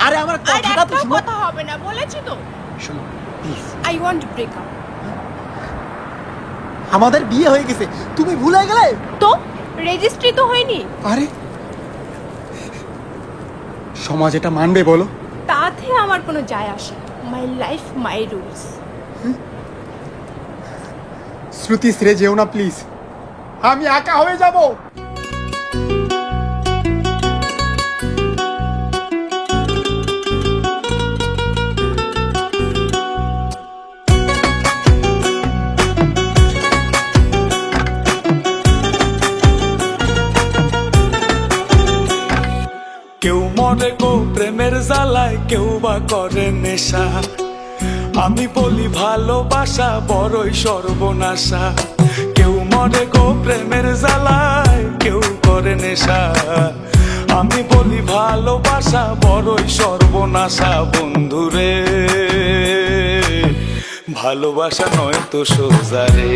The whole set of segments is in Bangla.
আরে আমার কথাটা তো শুনো। কথা হবে না বলেছি তো। শোনো please. I want to break up. আমাদের বিয়ে হয়ে গেছে, তুমি ভুলে গেলে? তো রেজিস্ট্রি তো হয়নি। আরে সমাজ এটা মানবে বলো? তাতে আমার কোনো যায় আসে না। My life my rules. শ্রুতি ছেড়ে যেও না প্লিজ, আমি একা হয়ে যাব। কেউ মরে গো প্রেমের জ্বালায়, কেউ বা করে নেশা। আমি বলি ভালোবাসা বড়ই সর্বনাশা। কেউ মরে গো প্রেমের জ্বালায়, কেউ করে নেশা। আমি বলি ভালোবাসা বড়ই সর্বনাশা। বন্ধুরে ভালোবাসা নয় তো সোজা রে।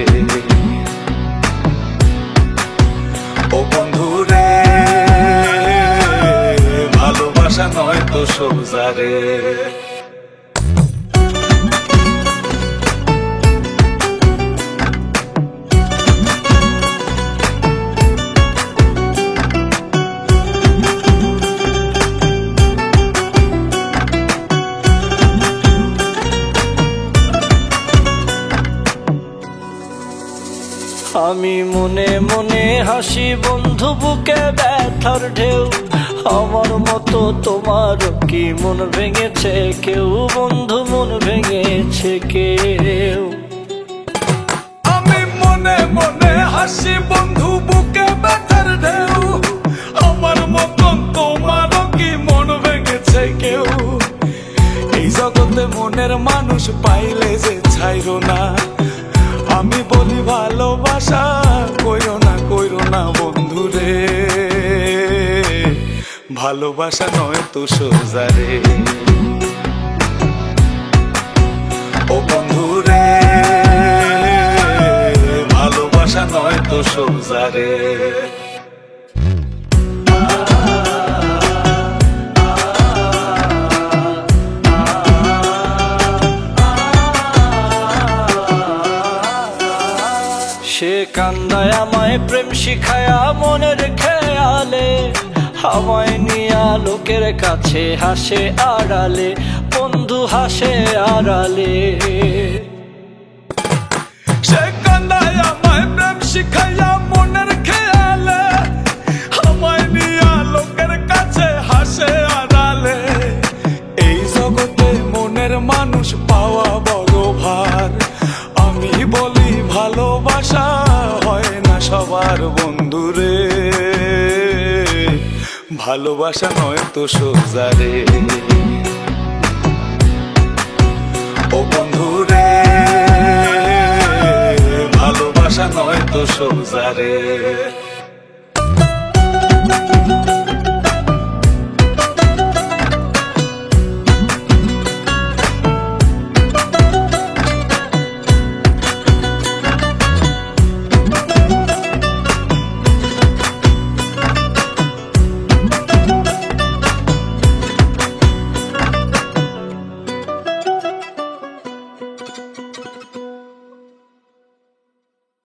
ও বন্ধুরে ভালোবাসা নয় তো সোজা রে। আমি মনে মনে হাসি বন্ধু, বুকে ব্যথার ঢেউ। আমার মতো তোমার কি মন ভেঙেছে কেউ? বন্ধু মন ভেঙেছে কেউ? আমি মনে মনে হাসি বন্ধু, বুকে ব্যথার ঢেউ। আমার মতন তোমারও কি মন ভেঙেছে কেউ? এই জগতে মনের মানুষ পাইলে যে ছাইরো না। আমি বলি ভালোবাসা কইরো না বন্ধুরে। ভালোবাসা নয় তো সোজা রে। ও বন্ধুরে ভালোবাসা নয় তো সোজা রে। সে কান্দায় আমায় প্রেম শিখায়া মনের খেয়ালে, আমায় নিয়া লোকের কাছে হাসে আড়ালে। বন্ধু হাসে আড়ালে। সে কান্দায় আমায় প্রেম শিখাইয়া মনের খেয়ালে, আমায় নিয়া লোকের কাছে হাসে আড়ালে। এই জগতে মনের মানুষ পাওয়া বড় ভার। আমি বলি ভালোবাসা হয় না সবার বন্ধুরে। ভালোবাসা নয় তো সোজা রে। ও বন্ধুরে ভালোবাসা নয় তো সোজা রে।